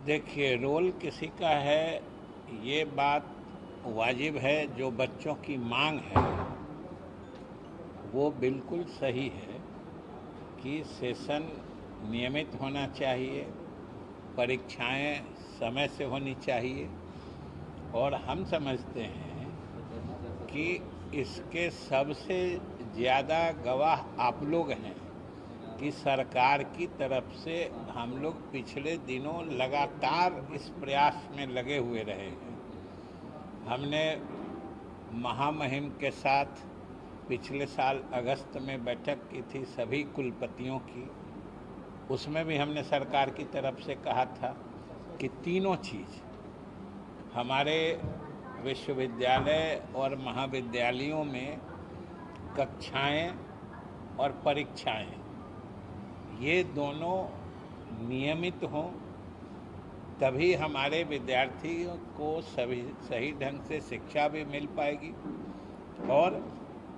देखिए, रोल किसी का है, ये बात वाजिब है। जो बच्चों की मांग है वो बिल्कुल सही है कि सेशन नियमित होना चाहिए, परीक्षाएं समय से होनी चाहिए। और हम समझते हैं कि इसके सबसे ज़्यादा गवाह आप लोग हैं कि सरकार की तरफ से हम लोग पिछले दिनों लगातार इस प्रयास में लगे हुए रहे हैं। हमने महामहिम के साथ पिछले साल अगस्त में बैठक की थी सभी कुलपतियों की। उसमें भी हमने सरकार की तरफ से कहा था कि तीनों चीज़ हमारे विश्वविद्यालय और महाविद्यालयों में कक्षाएं और परीक्षाएं ये दोनों नियमित हों, तभी हमारे विद्यार्थियों को सही ढंग से शिक्षा भी मिल पाएगी। और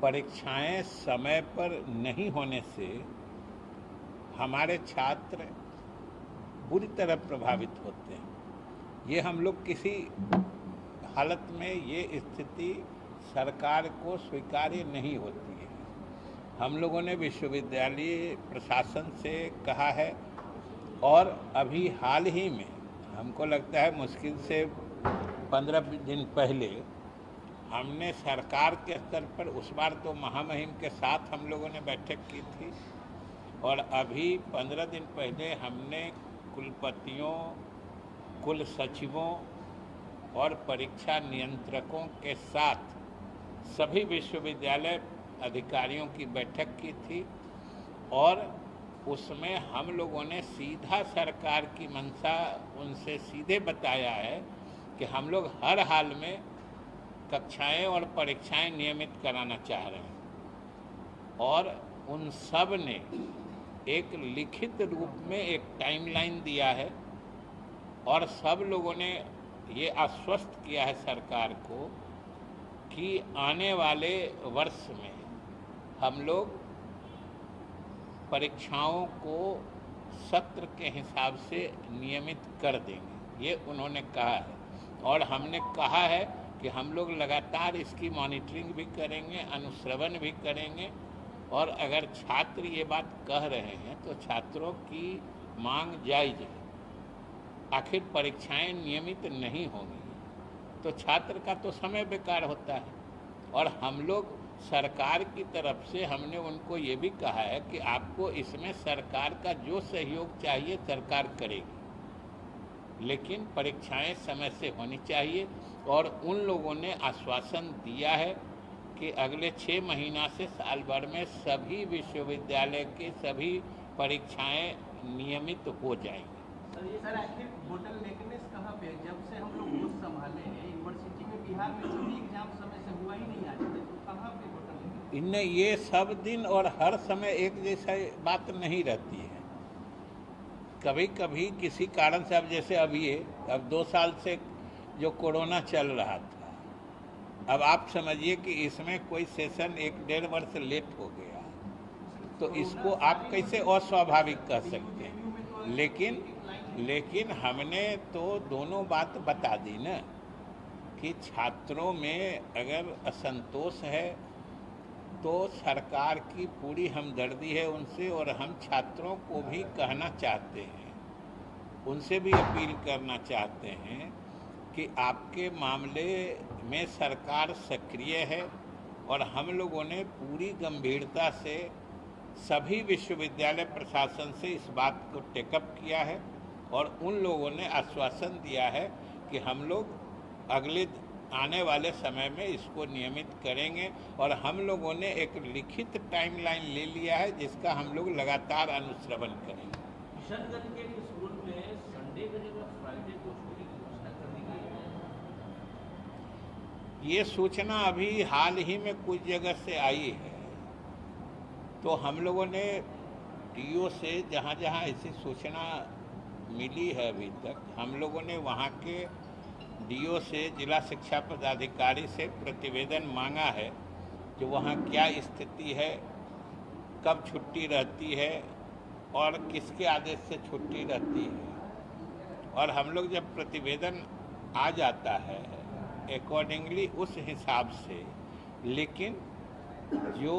परीक्षाएं समय पर नहीं होने से हमारे छात्र बुरी तरह प्रभावित होते हैं। ये हम लोग किसी हालत में ये स्थिति सरकार को स्वीकार्य नहीं होती है। हम लोगों ने विश्वविद्यालय प्रशासन से कहा है और अभी हाल ही में हमको लगता है मुश्किल से 15 दिन पहले हमने सरकार के स्तर पर, उस बार तो महामहिम के साथ हम लोगों ने बैठक की थी, और अभी 15 दिन पहले हमने कुलपतियों, कुल सचिवों और परीक्षा नियंत्रकों के साथ सभी विश्वविद्यालय अधिकारियों की बैठक की थी। और उसमें हम लोगों ने सीधा सरकार की मंशा उनसे सीधे बताया है कि हम लोग हर हाल में कक्षाएं और परीक्षाएं नियमित कराना चाह रहे हैं। और उन सब ने एक लिखित रूप में एक टाइमलाइन दिया है और सब लोगों ने ये आश्वस्त किया है सरकार को कि आने वाले वर्ष में हम लोग परीक्षाओं को सत्र के हिसाब से नियमित कर देंगे, ये उन्होंने कहा है। और हमने कहा है कि हम लोग लगातार इसकी मॉनिटरिंग भी करेंगे, अनुश्रवण भी करेंगे। और अगर छात्र ये बात कह रहे हैं तो छात्रों की मांग जायज़ है। आखिर परीक्षाएं नियमित नहीं होंगी तो छात्र का तो समय बेकार होता है। और हम लोग सरकार की तरफ से हमने उनको ये भी कहा है कि आपको इसमें सरकार का जो सहयोग चाहिए सरकार करेगी, लेकिन परीक्षाएं समय से होनी चाहिए। और उन लोगों ने आश्वासन दिया है कि अगले 6 महीना से साल भर में सभी विश्वविद्यालय के सभी परीक्षाएं नियमित हो जाएंगी। सर आखिर बोटलनेकनेस कहाँ पे? जब से हम लोग पोस्ट संभाले हैं यूनिवर्सिटी में, बिहार में सभी एग्जाम समय से हुआ ही नहीं आज तक, तो कहाँ पे बोटलनेक? इनने ये सब दिन और हर समय एक जैसा बात नहीं रहती है। कभी कभी किसी कारण से, अब जैसे अब 2 साल से जो कोरोना चल रहा था, अब आप समझिए कि इसमें कोई सेशन 1-1.5 वर्ष लेट हो गया, तो इसको आप कैसे अस्वाभाविक कह सकते हैं। लेकिन हमने तो दोनों बात बता दी ना कि छात्रों में अगर असंतोष है तो सरकार की पूरी हमदर्दी है उनसे। और हम छात्रों को भी कहना चाहते हैं, उनसे भी अपील करना चाहते हैं कि आपके मामले में सरकार सक्रिय है। और हम लोगों ने पूरी गंभीरता से सभी विश्वविद्यालय प्रशासन से इस बात को टेकअप किया है और उन लोगों ने आश्वासन दिया है कि हम लोग अगले आने वाले समय में इसको नियमित करेंगे। और हम लोगों ने एक लिखित टाइमलाइन ले लिया है जिसका हम लोग लगातार अनुश्रवण करेंगे। किशनगंज के स्कूल में संडे की जगह फ्राइडे को छुट्टी की घोषणा कर दी गई है। ये सूचना अभी हाल ही में कुछ जगह से आई है, तो हम लोगों ने डीओ से जहाँ जहाँ ऐसी सूचना मिली है अभी तक, हम लोगों ने वहाँ के डीओ से, जिला शिक्षा पदाधिकारी से प्रतिवेदन मांगा है कि वहाँ क्या स्थिति है, कब छुट्टी रहती है और किसके आदेश से छुट्टी रहती है। और हम लोग जब प्रतिवेदन आ जाता है अकॉर्डिंगली उस हिसाब से, लेकिन जो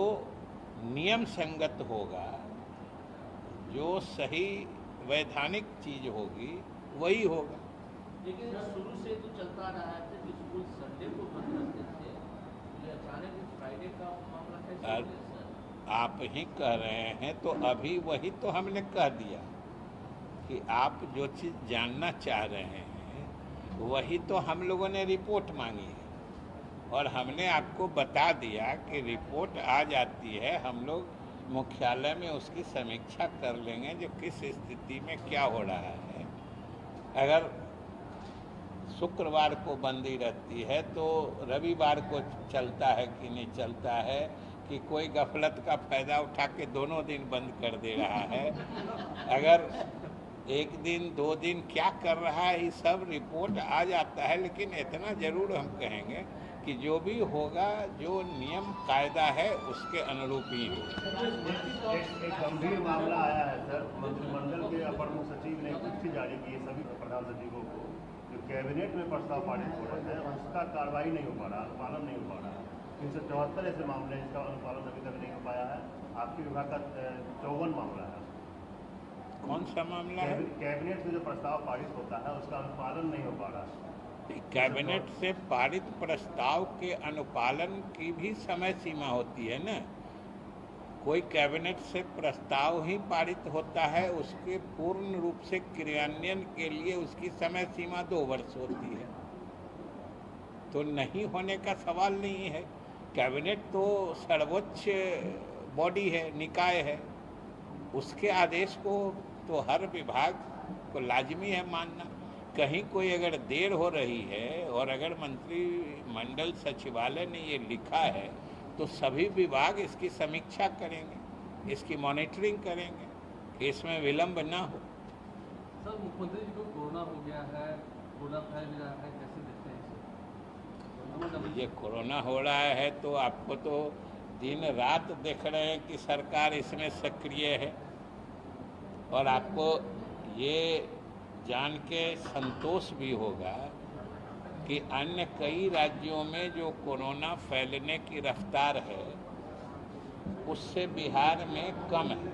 नियम संगत होगा, जो सही वैधानिक चीज होगी वही होगा। लेकिन शुरू से तो चलता रहा है कि स्कूल संडे को बंद रखते थे, ये अचानक फ्राइडे का मामला कैसे हो गया सर? आप ही कह रहे हैं तो अभी वही तो हमने कह दिया कि आप जो चीज़ जानना चाह रहे हैं वही तो हम लोगों ने रिपोर्ट मांगी है और हमने आपको बता दिया कि रिपोर्ट आ जाती है, हम लोग मुख्यालय में उसकी समीक्षा कर लेंगे जो किस स्थिति में क्या हो रहा है। अगर शुक्रवार को बंदी रहती है तो रविवार को चलता है कि नहीं चलता है, कि कोई गफलत का फ़ायदा उठा के दोनों दिन बंद कर दे रहा है, अगर एक दिन 2 दिन क्या कर रहा है, ये सब रिपोर्ट आ जाता है। लेकिन इतना ज़रूर हम कहेंगे कि जो भी होगा, जो नियम कायदा है उसके अनुरूप ही हो। एक गंभीर मामला आया है सर, मंत्रिमंडल के अपर मुख्य सचिव ने चिट्ठी जारी की है सभी प्रधान सचिवों को, जो कैबिनेट में प्रस्ताव पारित हो रहे हैं उसका कार्रवाई नहीं हो पा रहा, अनुपालन नहीं हो पा रहा है। 374 ऐसे मामले हैं जिसका अनुपालन अभी तक नहीं हो पाया है। आपके विभाग का 54 मामला है। कौन सा मामला है? कैबिनेट से जो प्रस्ताव पारित होता है उसका अनुपालन नहीं हो पा रहा है। कैबिनेट से पारित प्रस्ताव के अनुपालन की भी समय सीमा होती है ना। कोई कैबिनेट से प्रस्ताव ही पारित होता है, उसके पूर्ण रूप से क्रियान्वयन के लिए उसकी समय सीमा 2 वर्ष होती है। तो नहीं होने का सवाल नहीं है। कैबिनेट तो सर्वोच्च बॉडी है, निकाय है, उसके आदेश को तो हर विभाग को लाजमी है मानना। कहीं कोई अगर देर हो रही है और अगर मंत्रिमंडल सचिवालय ने ये लिखा है तो सभी विभाग इसकी समीक्षा करेंगे, इसकी मॉनिटरिंग करेंगे कि इसमें विलंब ना हो। सर, मुख्यमंत्री जी को कोरोना हो गया है, कोरोना फैल रहा है, कैसे देखते हैं इसे? ये कोरोना हो रहा है तो आपको तो दिन रात देख रहे हैं कि सरकार इसमें सक्रिय है, और आपको ये जान के संतोष भी होगा कि अन्य कई राज्यों में जो कोरोना फैलने की रफ्तार है उससे बिहार में कम है,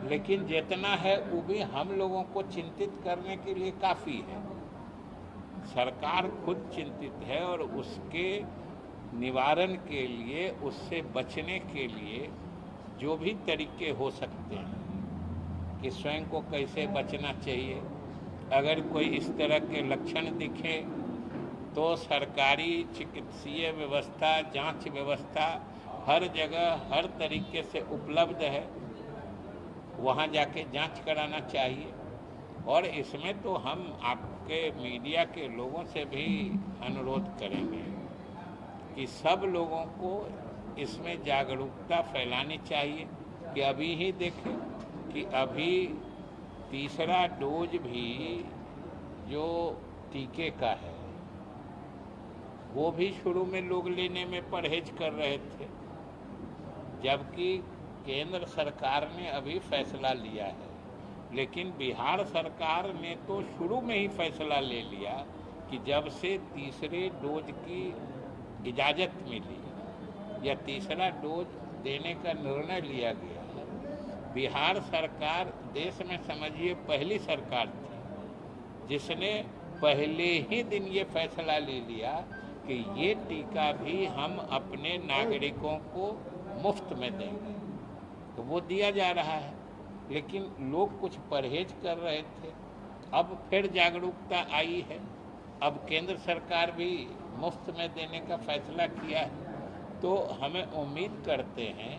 लेकिन जितना है वो भी हम लोगों को चिंतित करने के लिए काफ़ी है। सरकार खुद चिंतित है और उसके निवारण के लिए, उससे बचने के लिए जो भी तरीके हो सकते हैं कि स्वयं को कैसे बचना चाहिए। अगर कोई इस तरह के लक्षण दिखे तो सरकारी चिकित्सीय व्यवस्था, जांच व्यवस्था हर जगह हर तरीके से उपलब्ध है, वहां जाके जांच कराना चाहिए। और इसमें तो हम आपके मीडिया के लोगों से भी अनुरोध करेंगे कि सब लोगों को इसमें जागरूकता फैलानी चाहिए। कि अभी ही देखें कि अभी तीसरा डोज भी जो टीके का है वो भी शुरू में लोग लेने में परहेज कर रहे थे, जबकि केंद्र सरकार ने अभी फैसला लिया है। लेकिन बिहार सरकार ने तो शुरू में ही फैसला ले लिया कि जब से तीसरे डोज की इजाज़त मिली या तीसरा डोज देने का निर्णय लिया गया, बिहार सरकार देश में समझिए पहली सरकार थी जिसने पहले ही दिन ये फैसला ले लिया कि ये टीका भी हम अपने नागरिकों को मुफ्त में देंगे। तो वो दिया जा रहा है, लेकिन लोग कुछ परहेज कर रहे थे। अब फिर जागरूकता आई है, अब केंद्र सरकार भी मुफ्त में देने का फैसला किया है। तो हमें उम्मीद करते हैं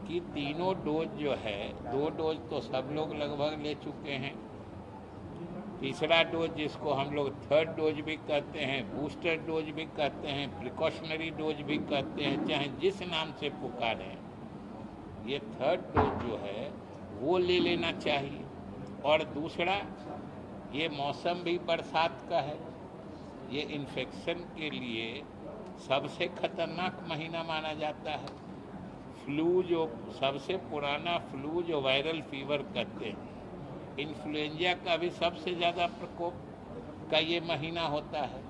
कि तीनों डोज जो है, 2 डोज तो सब लोग लगभग ले चुके हैं, तीसरा डोज जिसको हम लोग 3rd डोज भी कहते हैं, बूस्टर डोज भी कहते हैं, प्रिकॉशनरी डोज भी कहते हैं, चाहे जिस नाम से पुकारें, ये 3rd डोज जो है वो ले लेना चाहिए। और दूसरा, ये मौसम भी बरसात का है, ये इन्फेक्शन के लिए सबसे खतरनाक महीना माना जाता है। फ्लू जो सबसे पुराना फ्लू जो वायरल फीवर कहते हैं, इन्फ्लुएंजा का भी सबसे ज़्यादा प्रकोप का ये महीना होता है।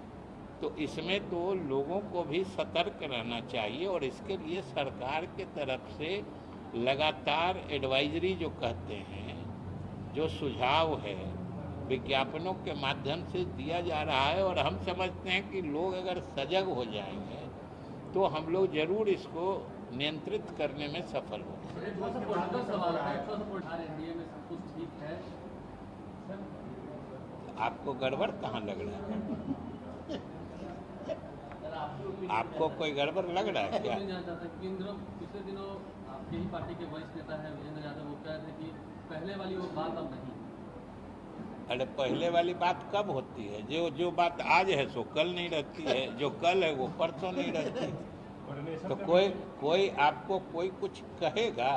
तो इसमें तो लोगों को भी सतर्क रहना चाहिए और इसके लिए सरकार के तरफ से लगातार एडवाइजरी जो कहते हैं, जो सुझाव है, विज्ञापनों के माध्यम से दिया जा रहा है। और हम समझते हैं कि लोग अगर सजग हो जाएंगे तो हम लोग जरूर इसको नियंत्रित करने में सफल होंगे। आपको गड़बड़ कहाँ लग रहा है? आपको कोई गड़बड़ लग रहा है क्या? पिछले दिनों आपकी ही पार्टी के वरिष्ठ नेता है विजेंद्र यादव, वो कह रहे थे कि पहले वाली वो बात अब नहीं। अरे पहले वाली बात कब होती है? जो बात आज है सो कल नहीं रहती है, जो कल है वो परसों नहीं रहती। तो कोई आपको कोई कुछ कहेगा?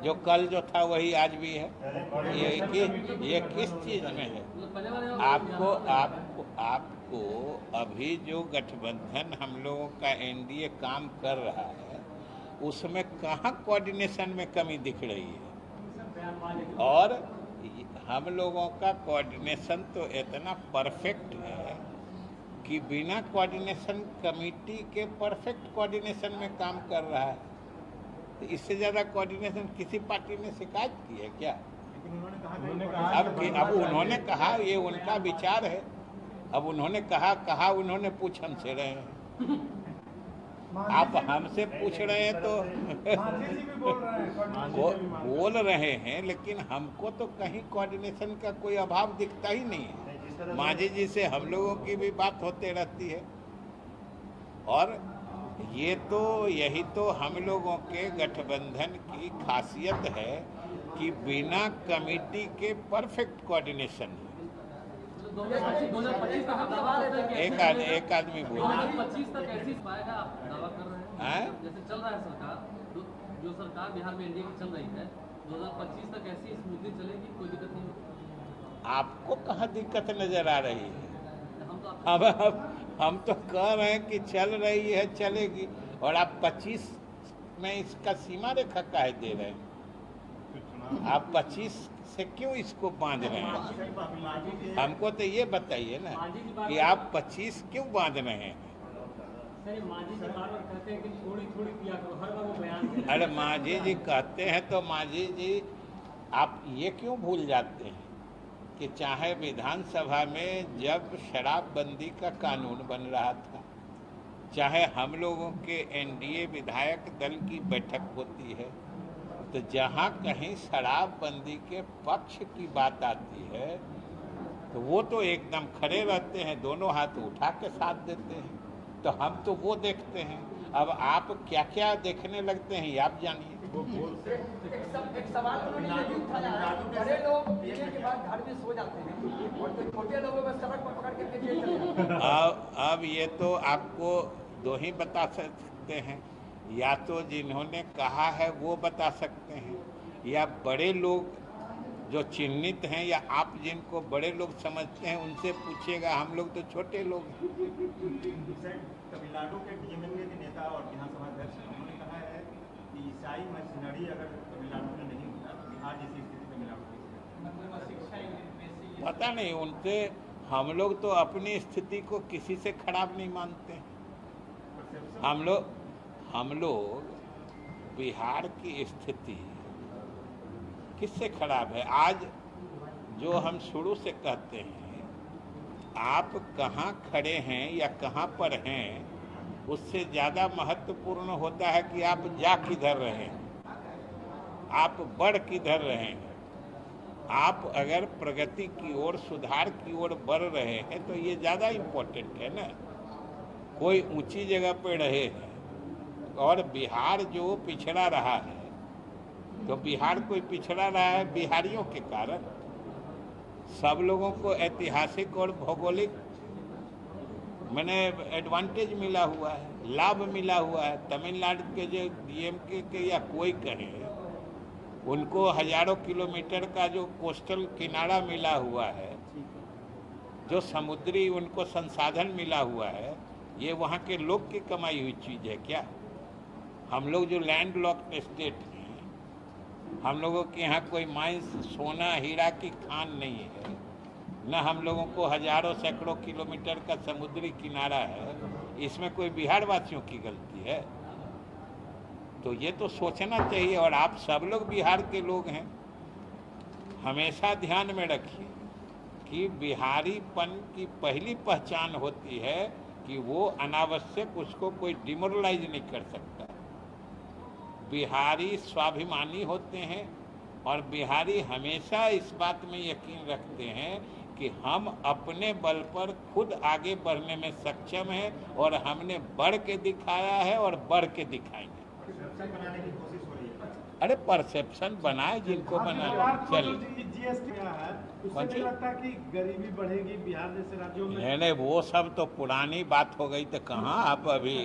जो कल जो था वही आज भी है। ये किस चीज में है? आपको अभी जो गठबंधन हम लोगों का एनडीए काम कर रहा है उसमें कहाँ कोऑर्डिनेशन में कमी दिख रही है? और हम लोगों का कोऑर्डिनेशन तो इतना परफेक्ट है कि बिना कोऑर्डिनेशन कमेटी के परफेक्ट कोऑर्डिनेशन में काम कर रहा है। तो इससे ज़्यादा कोऑर्डिनेशन किसी पार्टी ने शिकायत की है क्या? अब उन्होंने कहा, ये उनका विचार है। अब उन्होंने कहा उन्होंने पूछ हमसे रहे हैं। आप हमसे पूछ रहे हैं तो बोल रहे हैं, लेकिन हमको तो कहीं कोऑर्डिनेशन का कोई अभाव दिखता ही नहीं है। मांझी जी से हम लोगों की भी बात होते रहती है। और यही तो हम लोगों के गठबंधन की खासियत है कि बिना कमेटी के परफेक्ट कोऑर्डिनेशन है। 2025 तक हम दावा एक आदमी बोला 2025 तक ऐसी पाएगा, आप दावा कर रहे हैं? जैसे चल रहा है सरकार, जो सरकार बिहार में एनडीए की चल रही है, 2025 तक ऐसी स्मूथली चलेगी, कोई दिक्कत नहीं होगी? आपको कहाँ दिक्कत नजर आ रही है? हम तो कह रहे हैं कि चल रही है, चलेगी। और आप 25 में इसका सीमा रेखा काहे दे रहे हैं? आप 25 से क्यों इसको बांध रहे हैं? हमको तो ये बताइए ना कि आप 25 क्यों बांध रहे हैं? अरे मांझी जी कहते हैं तो मांझी जी आप ये क्यों भूल जाते हैं कि चाहे विधानसभा में जब शराबबंदी का कानून बन रहा था, चाहे हम लोगों के एनडीए विधायक दल की बैठक होती है, तो जहाँ कहीं शराबबंदी के पक्ष की बात आती है तो वो तो एकदम खड़े रहते हैं, दोनों हाथ उठा के साथ देते हैं। तो हम तो वो देखते हैं। अब आप क्या क्या देखने लगते हैं ये आप जानिए। एक सवाल उन्होंने उठाया, बड़े लोग पीने के बाद घर में सो जाते हैं और जो छोटे लोगों को सड़क पर पकड़ के जेल चले जाते हैं। अब ये तो आपको दो ही बता सकते हैं, या तो जिन्होंने कहा है वो बता सकते हैं, या बड़े लोग जो चिन्हित हैं या आप जिनको बड़े लोग समझते हैं उनसे पूछिएगा। हम लोग तो छोटे लोग हैं। तमिलनाडु के डीएमके के नेता और विधानसभा अध्यक्ष उन्होंने कहा है कि ईसाई मशीनरी अगर तमिलनाडु में नहीं होता तो बिहार जैसी स्थिति तमिलनाडु। पता नहीं, उनसे हम लोग तो अपनी स्थिति को किसी से खराब नहीं मानते। हम लोग बिहार की स्थिति किससे खराब है? आज जो हम शुरू से कहते हैं, आप कहाँ खड़े हैं या कहाँ पर हैं, उससे ज़्यादा महत्वपूर्ण होता है कि आप जा किधर रहे हैं, आप बढ़ किधर रहे हैं। आप अगर प्रगति की ओर, सुधार की ओर बढ़ रहे हैं तो ये ज़्यादा इम्पोर्टेंट है ना। कोई ऊंची जगह पे रहे हैं और बिहार जो पिछड़ा रहा है, तो बिहार कोई पिछड़ा रहा है बिहारियों के कारण। सब लोगों को ऐतिहासिक और भौगोलिक एडवांटेज मिला हुआ है, लाभ मिला हुआ है। तमिलनाडु के जो डीएमके के या कोई कहे, उनको हजारों किलोमीटर का जो कोस्टल किनारा मिला हुआ है, जो समुद्री उनको संसाधन मिला हुआ है, ये वहाँ के लोग की कमाई हुई चीज़ है क्या? हम लोग जो लैंड लॉक्ड स्टेट हैं, हम लोगों के यहाँ कोई माइंस सोना हीरा की खान नहीं है, न हम लोगों को हजारों सैकड़ों किलोमीटर का समुद्री किनारा है। इसमें कोई बिहार वासियों की गलती है? तो ये तो सोचना चाहिए। और आप सब लोग बिहार के लोग हैं, हमेशा ध्यान में रखिए कि बिहारीपन की पहली पहचान होती है कि वो अनावश्यक उसको कोई डिमोरलाइज नहीं कर सकता। बिहारी स्वाभिमानी होते हैं और बिहारी हमेशा इस बात में यकीन रखते हैं कि हम अपने बल पर खुद आगे बढ़ने में सक्षम हैं और हमने बढ़ के दिखाया है और बढ़ के दिखाएंगे। बनाने की कोशिश हो रही है। अरे परसेप्शन बनाए जिनको बनाना। चलिए जीएसटी है, उससे नहीं लगता कि गरीबी बढ़ेगी बिहार जैसे राज्यों में? नहीं, वो सब तो पुरानी बात हो गई। तो कहाँ आप अभी